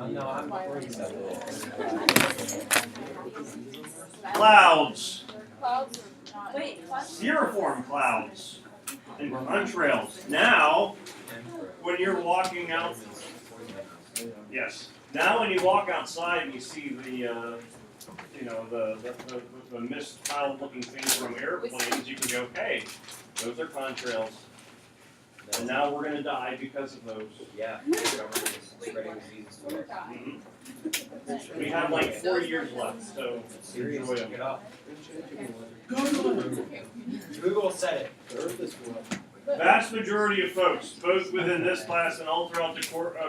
No, I'm Clouds. Clouds are not. Cirriform clouds and contrails. Now, when you're walking out, yes. Now, when you walk outside and you see the mist cloud-looking things from airplanes, you can go, "Hey, those are contrails." And now we're going to die because of those. Yeah, the government is spreading diseases to us. Mm-hmm. We have like 4 years left, so Serious, enjoy check them. it out. Google said it. The earth is flat. Vast majority of folks, both within this class and all throughout the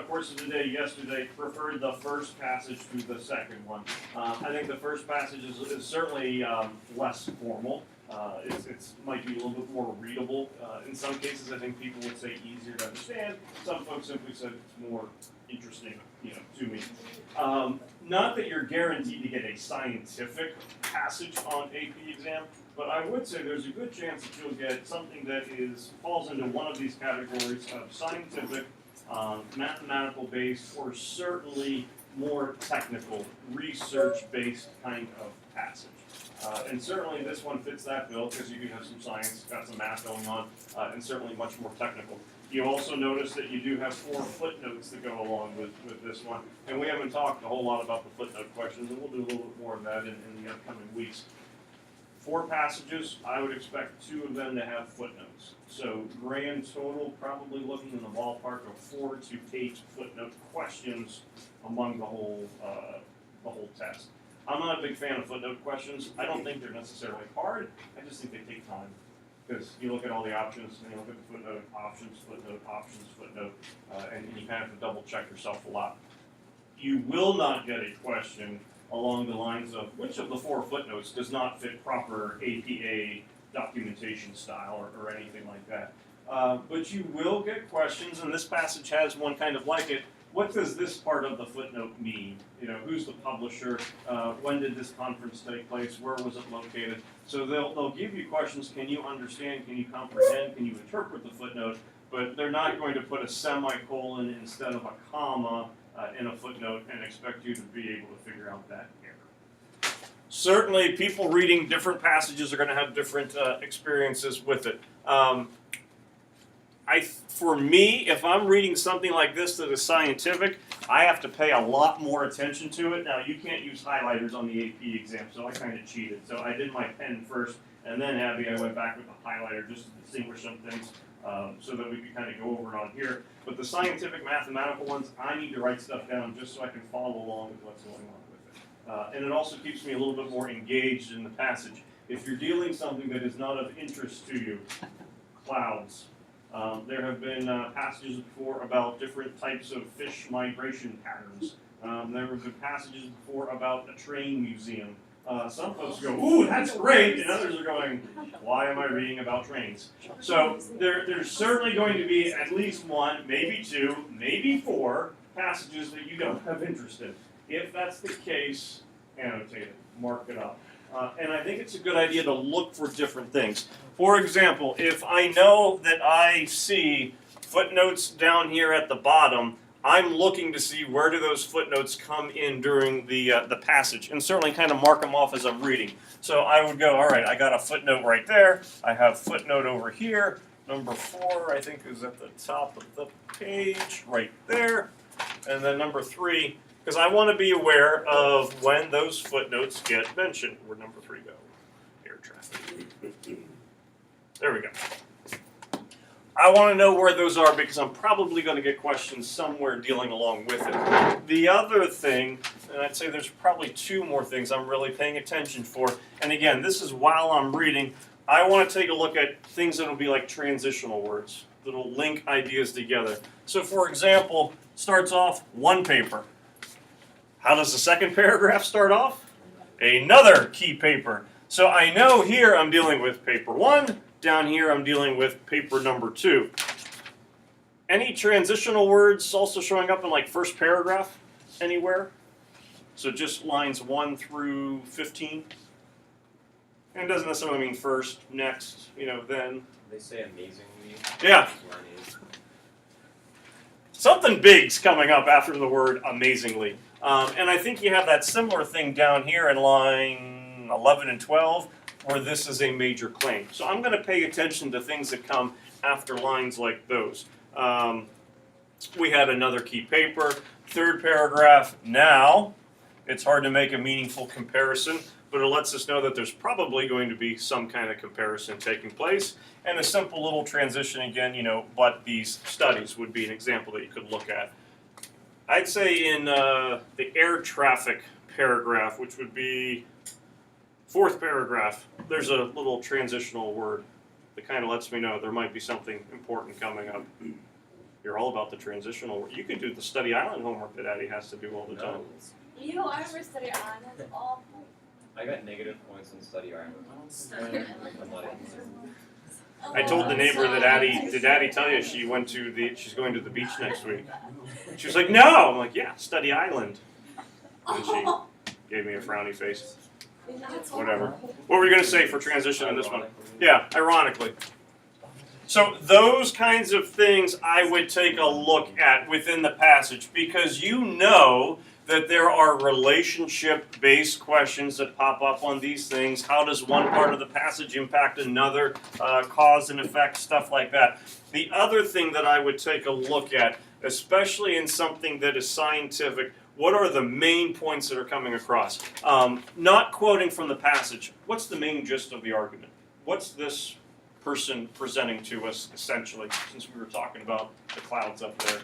course of the day yesterday, preferred the first passage to the second one. I think the first passage is certainly less formal. It's might be a little bit more readable. In some cases, I think people would say easier to understand. Some folks simply said it's more interesting, to me. Not that you're guaranteed to get a scientific passage on AP exam, but I would say there's a good chance that you'll get something that falls into one of these categories of scientific, mathematical based, or certainly more technical, research-based kind of passage. And certainly this one fits that bill because you do have some science, got some math going on, and certainly much more technical. You also notice that you do have 4 footnotes that go along with this one. And we haven't talked a whole lot about the footnote questions, and we'll do a little bit more of that in the upcoming weeks. 4 passages, I would expect 2 of them to have footnotes. So grand total, probably looking in the ballpark of 4 to 8 footnote questions among the whole test. I'm not a big fan of footnote questions. I don't think they're necessarily hard. I just think they take time. Because you look at all the options, and you look at the footnote, options, footnote, and you kind of have to double check yourself a lot. You will not get a question along the lines of which of the 4 footnotes does not fit proper APA documentation style or anything like that. But you will get questions, and this passage has one kind of like it. What does this part of the footnote mean? Who's the publisher? When did this conference take place? Where was it located? So they'll give you questions. Can you understand? Can you comprehend? Can you interpret the footnote? But they're not going to put a semicolon instead of a comma in a footnote and expect you to be able to figure out that error. Certainly, people reading different passages are going to have different experiences with it. For me, if I'm reading something like this that is scientific, I have to pay a lot more attention to it. Now, you can't use highlighters on the AP exam, so I kind of cheated. So I did my pen first, and then I went back with the highlighter just to distinguish some things so that we could kind of go over it on here. But the scientific, mathematical ones, I need to write stuff down just so I can follow along with what's going on with it. And it also keeps me a little bit more engaged in the passage. If you're dealing something that is not of interest to you, clouds. There have been passages before about different types of fish migration patterns. There have been passages before about a train museum. Some folks go, "Ooh, that's great," and others are going, "Why am I reading about trains?" So there's certainly going to be at least 1, maybe 2, maybe 4 passages that you don't have interest in. If that's the case, annotate it, mark it up. And I think it's a good idea to look for different things. For example, if I know that I see footnotes down here at the bottom, I'm looking to see where do those footnotes come in during the passage, and certainly kind of mark them off as I'm reading. So I would go, all right, I got a footnote right there. I have footnote over here. Number 4, I think, is at the top of the page, right there. And then number 3, because I want to be aware of when those footnotes get mentioned. Where'd number 3 go? Air traffic. There we go. I want to know where those are because I'm probably going to get questions somewhere dealing along with it. The other thing, and I'd say there's probably 2 more things I'm really paying attention for. And again, this is while I'm reading. I want to take a look at things that will be like transitional words that will link ideas together. So for example, starts off one paper. How does the second paragraph start off? Another key paper. So I know here I'm dealing with paper 1. Down here I'm dealing with paper number 2. Any transitional words also showing up in like first paragraph anywhere? So just lines 1 through 15. And it doesn't necessarily mean first, next, then. They say amazingly. Yeah. Something big's coming up after the word amazingly. And I think you have that similar thing down here in line 11 and 12, where this is a major claim. So I'm going to pay attention to things that come after lines like those. We had another key paper, third paragraph. Now, it's hard to make a meaningful comparison, but it lets us know that there's probably going to be some kind of comparison taking place. And a simple little transition again, but these studies would be an example that you could look at. I'd say in the air traffic paragraph, which would be fourth paragraph, there's a little transitional word that kind of lets me know there might be something important coming up. You're all about the transitional word. You can do the study island homework that Addie has to do all the time. You, I remember study island. That's awful. I got negative points on study island. Study island. I told the neighbor that did Addie tell you she's going to the beach next week? She was like, no! I'm like, yeah, study island. And she gave me a frowny face. Whatever. What were you going to say for transition in this one? Yeah, ironically. So those kinds of things I would take a look at within the passage, because you know that there are relationship-based questions that pop up on these things. How does one part of the passage impact another? Cause and effect, stuff like that. The other thing that I would take a look at, especially in something that is scientific, what are the main points that are coming across? Not quoting from the passage. What's the main gist of the argument? What's this person presenting to us, essentially, since we were talking about the clouds up there,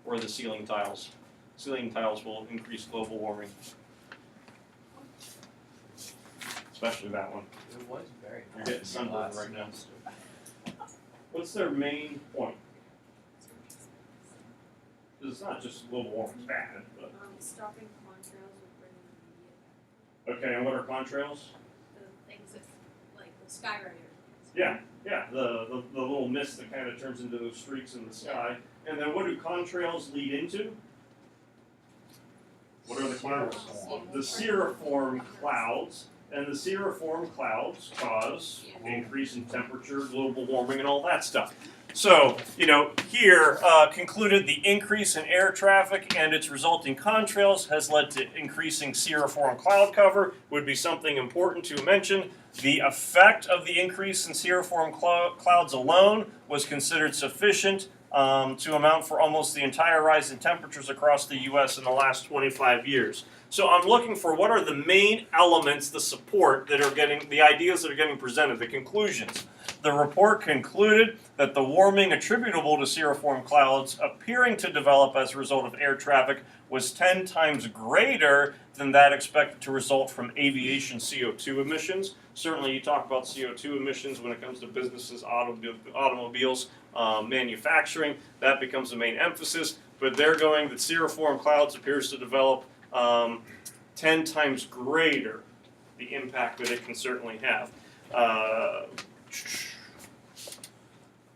or the ceiling tiles? Ceiling tiles will increase global warming. Especially that one. It was very You're getting sunburned right now. What's their main point? Because it's not just global warming's bad, but... Stopping contrails would bring Okay, and what are contrails? the things that, like the skywriter. Yeah, the little mist that kind of turns into those streaks in the sky. And then what do contrails lead into? What are the clouds? The cirriform clouds. And the cirriform clouds cause increase in temperature, global warming, and all that stuff. So, here concluded the increase in air traffic and its resulting contrails has led to increasing cirriform cloud cover, would be something important to mention. The effect of the increase in cirriform clouds alone was considered sufficient to amount for almost the entire rise in temperatures across the U.S. in the last 25 years. So I'm looking for what are the main elements, the support that are getting, the ideas that are getting presented, the conclusions. The report concluded that the warming attributable to cirriform clouds appearing to develop as a result of air traffic was 10 times greater than that expected to result from aviation CO2 emissions. Certainly you talk about CO2 emissions when it comes to businesses, automobiles, manufacturing, that becomes the main emphasis, but they're going that cirriform clouds appears to develop 10 times greater the impact that it can certainly have.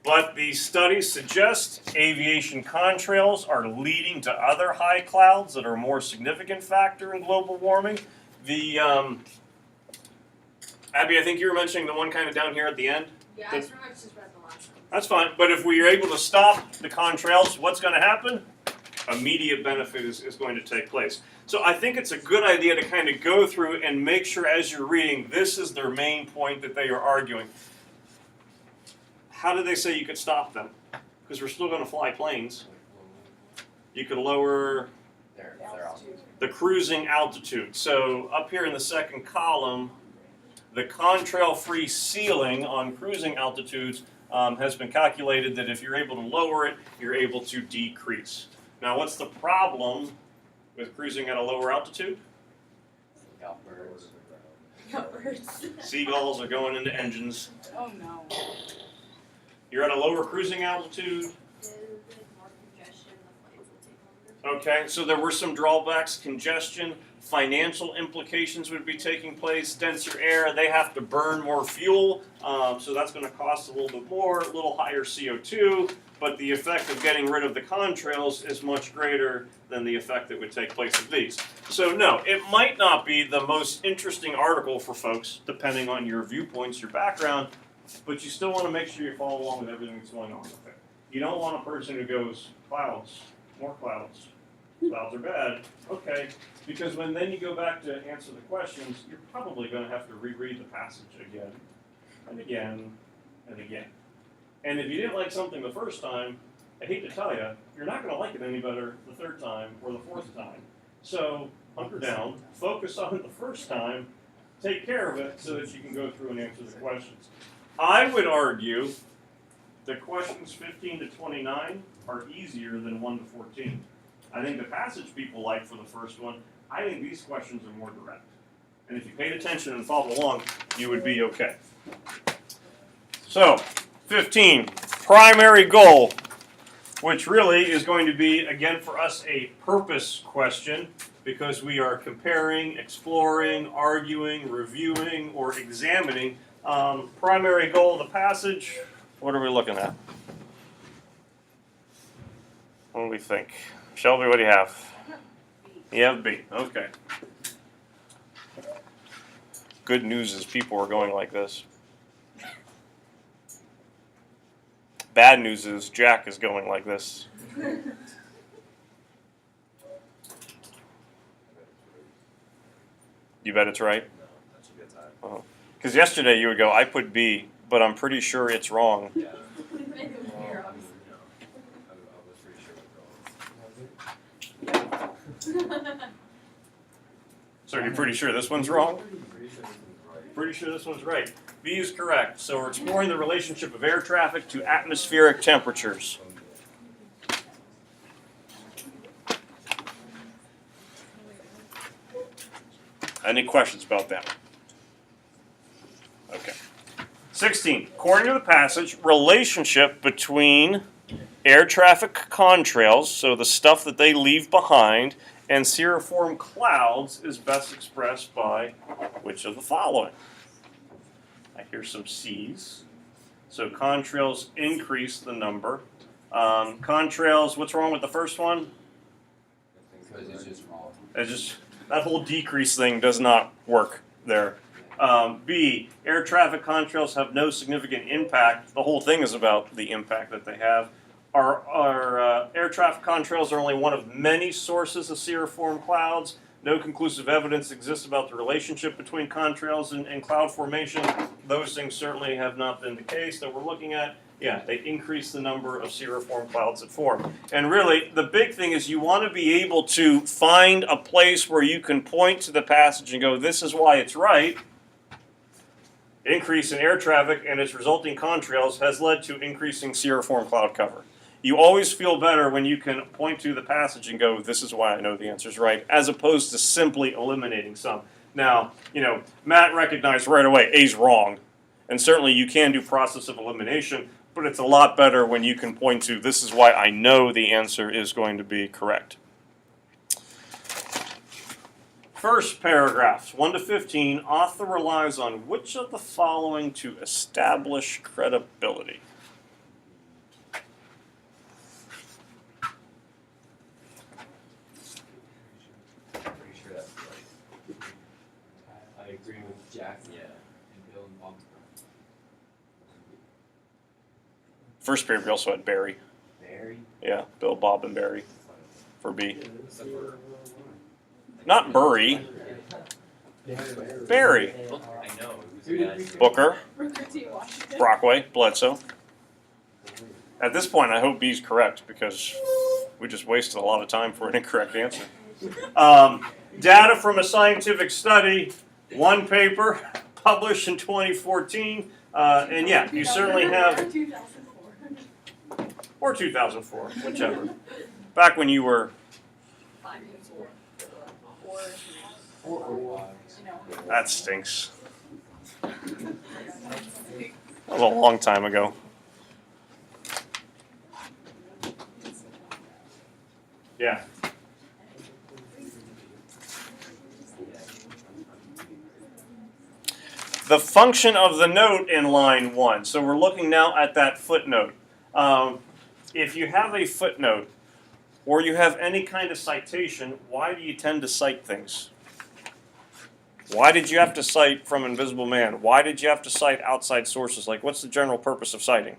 But these studies suggest aviation contrails are leading to other high clouds that are a more significant factor in global warming. The Abby, I think you were mentioning the one kind of down here at the end. Yeah, I pretty much just read the last one. That's fine, but if we are able to stop the contrails, what's going to happen? Immediate benefit is going to take place. So I think it's a good idea to kind of go through and make sure as you're reading, this is their main point that they are arguing. How do they say you could stop them? Because we're still going to fly planes. You could lower the cruising altitude. So up here in the second column, the contrail-free ceiling on cruising altitudes has been calculated that if you're able to lower it, you're able to decrease. Now, what's the problem with cruising at a lower altitude? Seagulls are going into engines. Oh no. You're at a lower cruising altitude. More congestion, the flights will take longer. Okay, so there were some drawbacks, congestion, financial implications would be taking place, denser air, they have to burn more fuel, so that's going to cost a little bit more, a little higher CO2, but the effect of getting rid of the contrails is much greater than the effect that would take place with these. So no, it might not be the most interesting article for folks, depending on your viewpoints, your background, but you still want to make sure you follow along with everything that's going on with it. You don't want a person who goes, clouds, More clouds. Clouds are bad. Okay, because then you go back to answer the questions, you're probably going to have to reread the passage again and again and again. And if you didn't like something the first time, I hate to tell you, you're not going to like it any better the third time or the fourth time. So hunker down, focus on it the first time, take care of it so that you can go through and answer the questions. I would argue that questions 15 to 29 are easier than 1 to 14. I think the passage people like for the first one, I think these questions are more direct. And if you paid attention and followed along, you would be okay. So, 15, primary goal, which really is going to be, again, for us a purpose question, because we are comparing, exploring, arguing, reviewing, or examining. Primary goal of the passage, what are we looking at? What do we think? Shelby, what do you have? You have B. Okay. Good news is people are going like this. Bad news is Jack is going like this. You bet it's right? No, that should be a tie. Because yesterday you would go, I put B, but I'm pretty sure it's wrong. Yeah. Maybe it was Well, here, I was pretty sure it was wrong. So you're pretty sure this one's wrong? Pretty sure this one's right. Pretty sure this one's right. B is correct. So we're exploring the relationship of air traffic to atmospheric temperatures. Any questions about that? Okay. 16. According to the passage, relationship between air traffic contrails, so the stuff that they leave behind, and cirriform clouds is best expressed by which of the following? I hear some C's. So contrails increase the number. Contrails, what's wrong with the first one? Because it's just wrong. It's just that whole decrease thing does not work there. B, air traffic contrails have no significant impact. The whole thing is about the impact that they have. Our air traffic contrails are only one of many sources of cirriform clouds. No conclusive evidence exists about the relationship between contrails and cloud formation. Those things certainly have not been the case that we're looking at. Yeah, they increase the number of cirriform clouds that form. And really, the big thing is you want to be able to find a place where you can point to the passage and go, this is why it's right. Increase in air traffic and its resulting contrails has led to increasing cirriform cloud cover. You always feel better when you can point to the passage and go, this is why I know the answer is right, as opposed to simply eliminating some. Now, Matt recognized right away A's wrong. And certainly you can do process of elimination, but it's a lot better when you can point to, this is why I know the answer is going to be correct. First paragraphs, 1 to 15, author relies on which of the following to establish credibility? Pretty sure that's right. I agree with Jack. Yeah. And Bill and Bob. First period, we also had Barry. Barry. Yeah, Bill, Bob, and Barry for B. Except for Not Burry, Barry. Book, I know. It was a guy. Booker, Booker T. Washington. Brockway, Bledsoe. At this point, I hope B's correct because we just wasted a lot of time for an incorrect answer. Data from a scientific study, one paper published in 2014. And yeah, you certainly have, 2004. or 2004, whichever. Back when you were, 5 years old. that stinks. That was a long time ago. Yeah. The function of the note in line 1. So we're looking now at that footnote. If you have a footnote or you have any kind of citation, why do you tend to cite things? Why did you have to cite from Invisible Man? Why did you have to cite outside sources? Like, what's the general purpose of citing?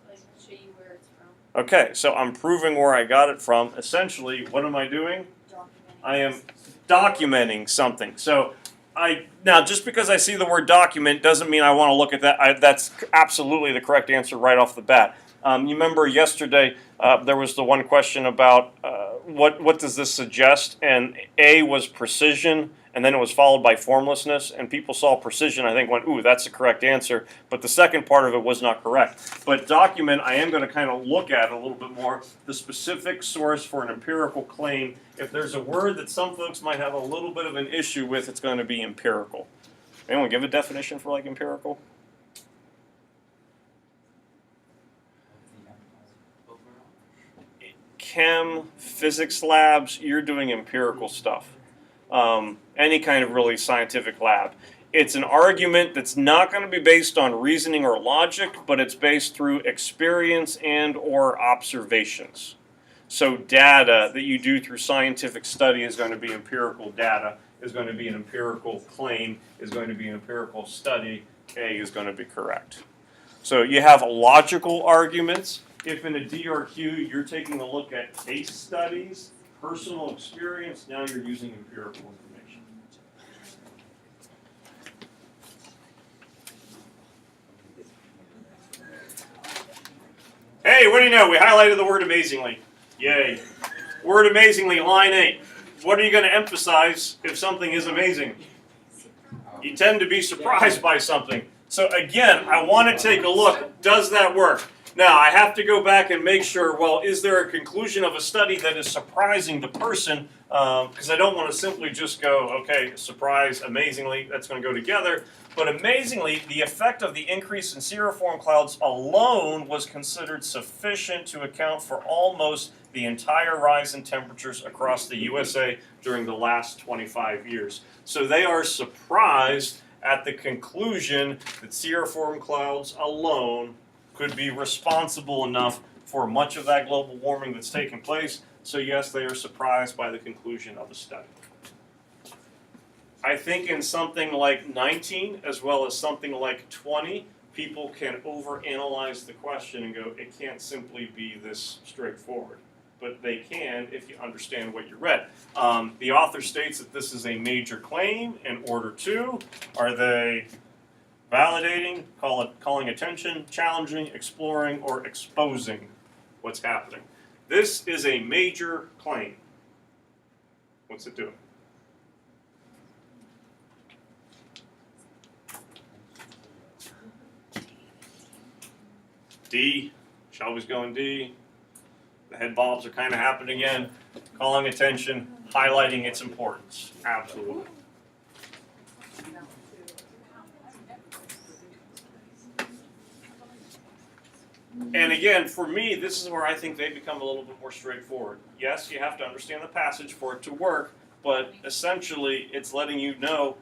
Like, show you where it's from. Okay, so I'm proving where I got it from. Essentially, what am I doing? I am documenting something. So now just because I see the word document doesn't mean I want to look at that. That's absolutely the correct answer right off the bat. You remember yesterday there was the one question about what does this suggest, and A was precision, and then it was followed by formlessness, and people saw precision, I think went, ooh, that's the correct answer, but the second part of it was not correct. But document, I am going to kind of look at a little bit more, the specific source for an empirical claim. If there's a word that some folks might have a little bit of an issue with, it's going to be empirical. Anyone give a definition for like empirical? Chem, physics labs, you're doing empirical stuff. Any kind of really scientific lab. It's an argument that's not going to be based on reasoning or logic, but it's based through experience and or observations. So data that you do through scientific study is going to be empirical data, is going to be an empirical claim, is going to be an empirical study. A is going to be correct. So you have logical arguments. If in a DRQ you're taking a look at case studies, personal experience, now you're using empirical information. Hey, what do you know? We highlighted the word amazingly. Yay. Word amazingly, line 8. What are you going to emphasize if something is amazing? You tend to be surprised by something. So again, I want to take a look. Does that work? Now, I have to go back and make sure, well, is there a conclusion of a study that is surprising the person? Because I don't want to simply just go, okay, surprise, amazingly, that's going to go together. But amazingly, the effect of the increase in cirriform clouds alone was considered sufficient to account for almost the entire rise in temperatures across the USA during the last 25 years. So they are surprised at the conclusion that cirriform clouds alone could be responsible enough for much of that global warming that's taken place. So yes, they are surprised by the conclusion of the study. I think in something like 19 as well as something like 20, people can overanalyze the question and go, it can't simply be this straightforward. But they can if you understand what you read. The author states that this is a major claim in order to. Are they validating, calling attention, challenging, exploring, or exposing what's happening? This is a major claim. What's it doing? D. Shelby's going D. The head bobs are kind of happening again. Calling attention, highlighting its importance. Absolutely. And again, for me, this is where I think they become a little bit more straightforward. Yes, you have to understand the passage for it to work, but essentially it's letting you know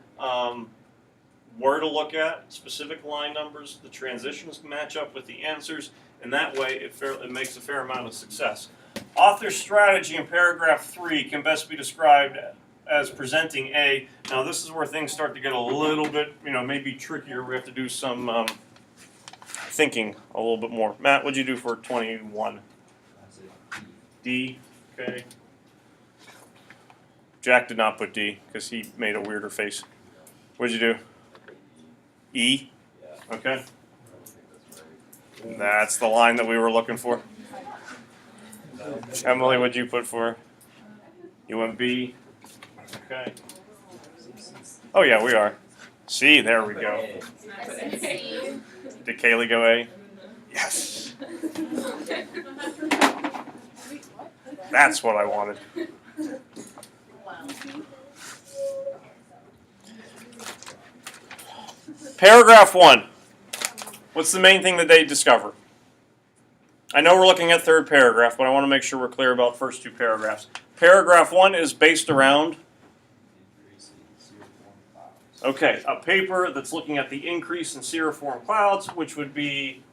where to look at, specific line numbers, the transitions match up with the answers, and that way it makes a fair amount of success. Author strategy in paragraph 3 can best be described as presenting A. Now this is where things start to get a little bit, maybe trickier. We have to do some thinking a little bit more. Matt, what'd you do for 21? D. Okay. Jack did not put D because he made a weirder face. What'd you do? E? Okay. That's the line that we were looking for. Emily, what'd you put for? You went B? Okay. Oh yeah, we are. C, there we go. Did Kaylee go A? Yes. That's what I wanted. Paragraph 1. What's the main thing that they discover? I know we're looking at third paragraph, but I want to make sure we're clear about first two paragraphs. Paragraph 1 is based around, okay, a paper that's looking at the increase in cirriform clouds, which would be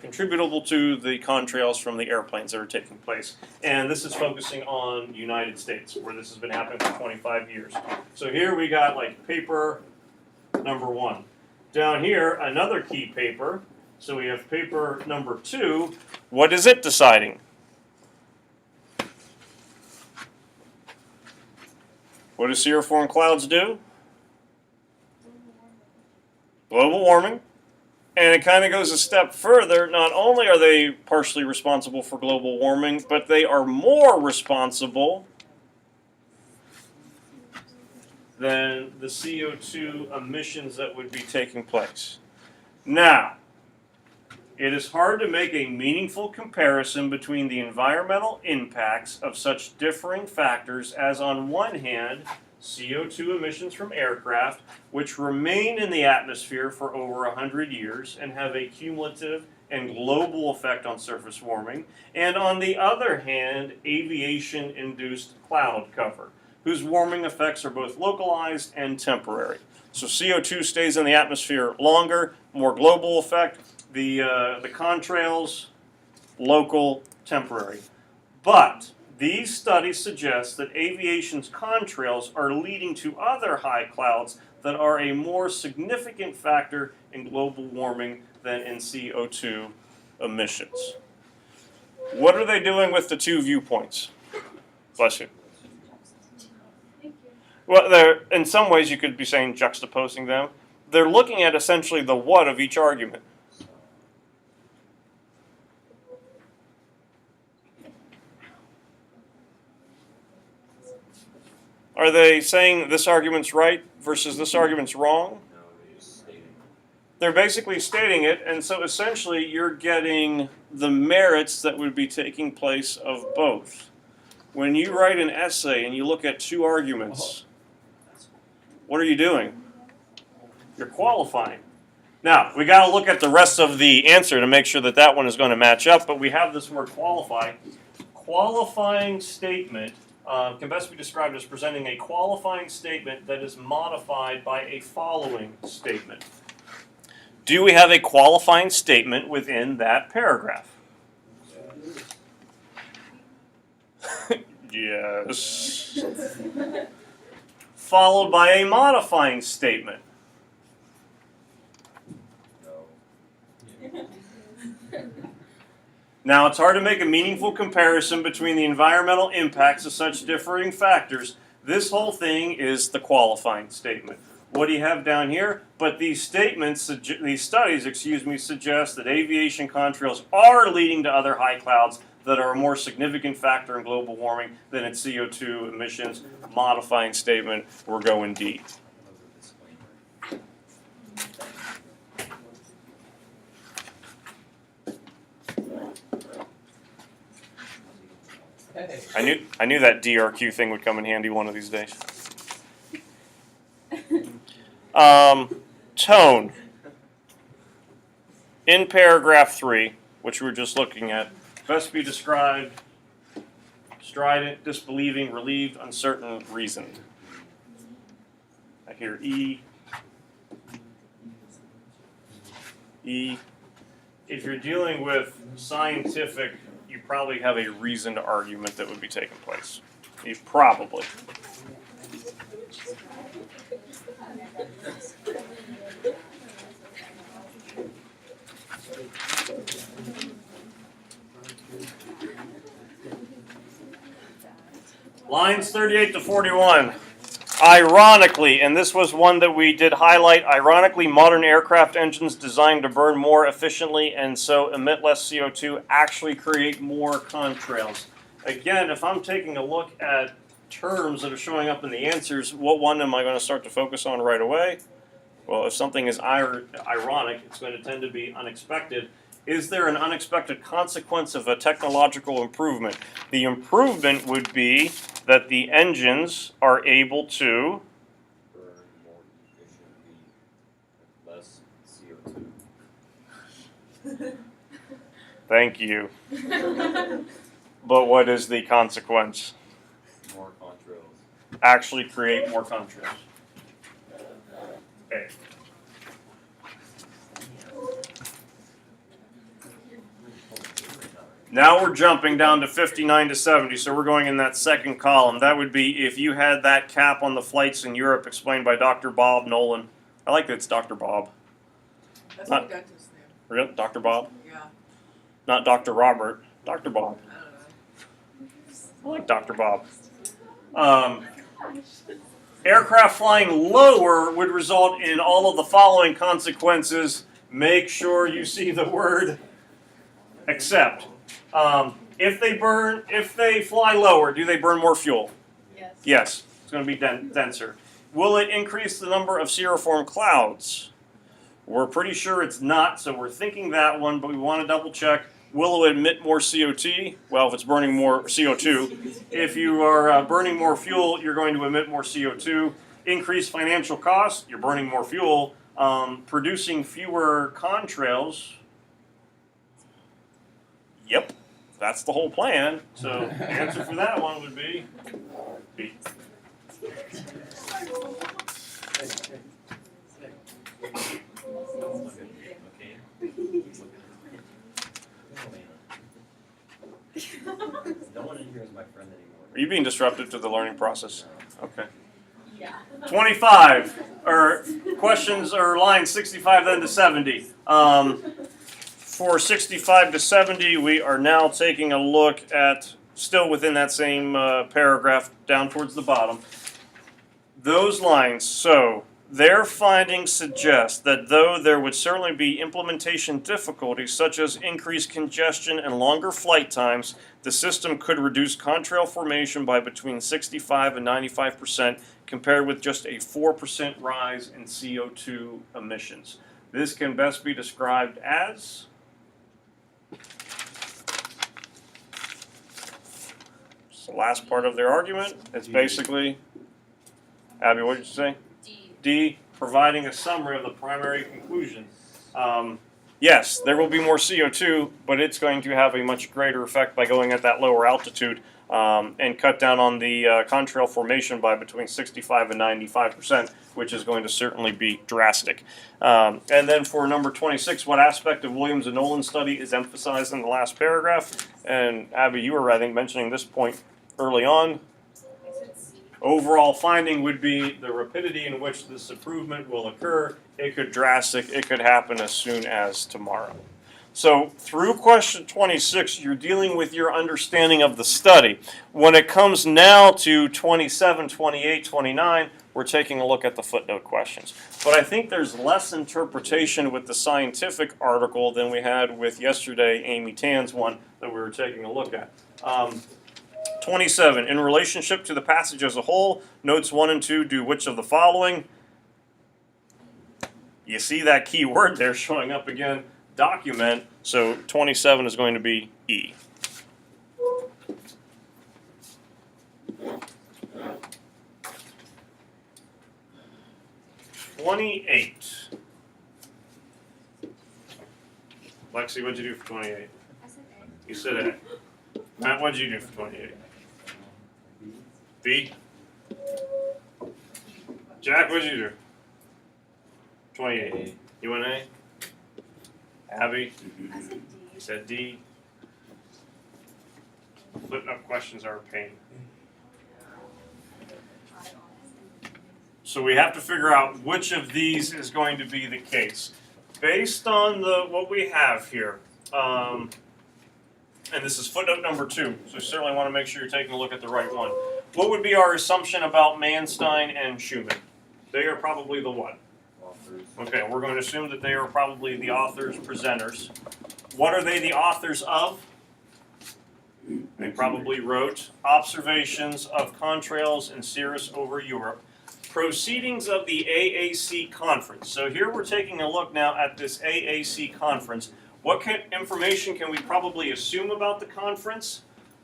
contributable to the contrails from the airplanes that are taking place. And this is focusing on the United States, where this has been happening for 25 years. So here we got like paper number 1. Down here, another key paper, So we have paper number 2. What is it deciding? What do cirriform clouds do? Global warming. And it kind of goes a step further. Not only are they partially responsible for global warming, but they are more responsible than the CO2 emissions that would be taking place. Now, it is hard to make a meaningful comparison between the environmental impacts of such differing factors as, on one hand, CO2 emissions from aircraft, which remain in the atmosphere for over 100 years and have a cumulative and global effect on surface warming, and on the other hand, aviation-induced cloud cover, whose warming effects are both localized and temporary. So CO2 stays in the atmosphere longer, more global effect. The contrails, local, temporary. But these studies suggest that aviation's contrails are leading to other high clouds that are a more significant factor in global warming than in CO2 emissions. What are they doing with the 2 viewpoints? Bless you. Well, they're, in some ways you could be saying juxtaposing them. They're looking at essentially the what of each argument. Are they saying this argument's right versus this argument's wrong? No, they're just stating. They're basically stating it, and so essentially you're getting the merits that would be taking place of both. When you write an essay and you look at 2 arguments, what are you doing? You're qualifying. Now, we got to look at the rest of the answer to make sure that that one is going to match up, but we have this word qualify. Qualifying statement can best be described as presenting a qualifying statement that is modified by a following statement. Do we have a qualifying statement within that paragraph? Yes. Followed by a modifying statement. No. Now, it's hard to make a meaningful comparison between the environmental impacts of such differing factors. This whole thing is the qualifying statement. What do you have down here? But these statements, these studies, suggest that aviation contrails are leading to other high clouds that are a more significant factor in global warming than its CO2 emissions. Modifying statement, we're going D. Hey. I knew that DRQ thing would come in handy one of these days. Tone. In paragraph 3, which we were just looking at, best be described: strident, disbelieving, relieved, uncertain, reasoned. I hear E. E. If you're dealing with scientific, you probably have a reasoned argument that would be taking place. You probably. Lines 38 to 41. Ironically, and this was one that we did highlight, ironically, modern aircraft engines designed to burn more efficiently and so emit less CO2 actually create more contrails. Again, if I'm taking a look at terms that are showing up in the answers, what one am I going to start to focus on right away? Well, if something is ironic, it's going to tend to be unexpected. Is there an unexpected consequence of a technological improvement? The improvement would be that the engines are able to Burn more efficiently, less CO2. Thank you. But what is the consequence? More contrails. Actually create more contrails. Okay. Now we're jumping down to 59 to 70, so we're going in that second column. That would be if you had that cap on the flights in Europe explained by Dr. Bob Nolan. I like that it's Dr. Bob. That's what we got to his name. Really? Dr. Bob? Yeah. Not Dr. Robert. Dr. Bob. I don't know. I like Dr. Bob. Aircraft flying lower would result in all of the following consequences. Make sure you see the word except. If they fly lower, do they burn more fuel? Yes. Yes, it's going to be denser. Will it increase the number of cirriform clouds? We're pretty sure it's not, so we're thinking that one, but we want to double check. Will it emit more CO2? Well, if it's burning more CO2. If you are burning more fuel, you're going to emit more CO2. Increased financial costs, you're burning more fuel. Producing fewer contrails. Yep, that's the whole plan. So the answer for that one would be B. No one in here is my friend anymore. Are you being disruptive to the learning process? Okay. Yeah. 25, or questions, or line 65 then to 70. For 65 to 70, we are now taking a look at, still within that same paragraph down towards the bottom, those lines. So their findings suggest that though there would certainly be implementation difficulties such as increased congestion and longer flight times, the system could reduce contrail formation by between 65 and 95% compared with just a 4% rise in CO2 emissions. This can best be described as it's the last part of their argument. It's basically, Abby, what did you say? D, providing a summary of the primary conclusion. Yes, there will be more CO2, but it's going to have a much greater effect by going at that lower altitude and cut down on the contrail formation by between 65 and 95%, which is going to certainly be drastic. And then for number 26, what aspect of Williams and Nolan's study is emphasized in the last paragraph? And Abby, you were, I think, mentioning this point early on. Overall finding would be the rapidity in which this improvement will occur. It could drastic. It could happen as soon as tomorrow. So through question 26, you're dealing with your understanding of the study. When it comes now to 27, 28, 29, we're taking a look at the footnote questions. But I think there's less interpretation with the scientific article than we had with yesterday, Amy Tan's one that we were taking a look at. 27, in relationship to the passage as a whole, notes 1 and 2 do which of the following? You see that key word there showing up again, document, so 27 is going to be E. (28) Lexi, what'd you do for 28? I said A. You said A. Matt, what'd you do for 28? B? Jack, what'd you do? 28. You went A? Abby? I said D. You said D. Footnote questions are a pain. So we have to figure out which of these is going to be the case. Based on what we have here, and this is footnote number 2, so you certainly want to make sure you're taking a look at the right one. What would be our assumption about Manstein and Schumann? They are probably the what? Authors. Okay, we're going to assume that they are probably the authors, presenters. What are they the authors of? They probably wrote Observations of Contrails and Cirrus over Europe. Proceedings of the AAC conference. So here we're taking a look now at this AAC conference. What information can we probably assume about the conference?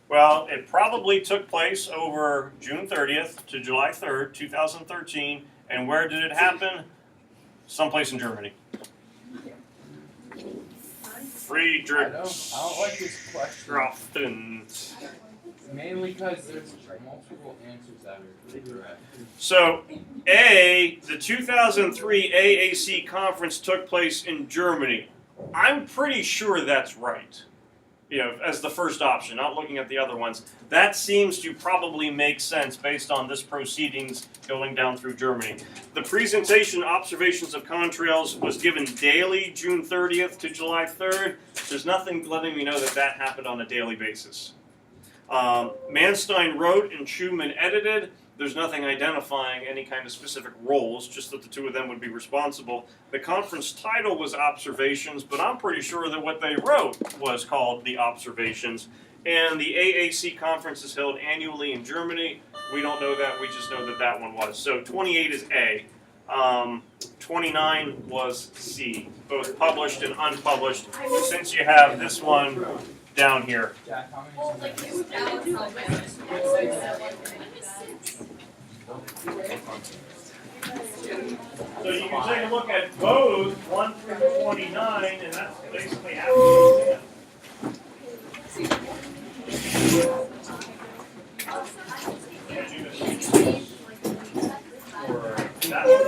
Well, it probably took place over June 30th to July 3rd, 2013. And where did it happen? Someplace in Germany. Friedrich. I don't like this question. Mainly because there's multiple answers that are correct. So, A, the 2003 AAC conference took place in Germany. I'm pretty sure that's right. as the first option, not looking at the other ones. That seems to probably make sense based on this proceedings going down through Germany. The presentation observations of contrails was given daily, June 30th to July 3rd. There's nothing letting me know that that happened on a daily basis. Manstein wrote and Schumann edited. There's nothing identifying any kind of specific roles, just that the two of them would be responsible. The conference title was Observations, but I'm pretty sure that what they wrote was called the Observations. And the AAC conference is held annually in Germany. We don't know that, we just know that that one was. So 28 is A. 29 was C, both published and unpublished, since you have this one down here. Jack, how many? Well, like, it was down in Alabama. So you can take a look at both 1 through 29, and that's basically half the exam. Or that one.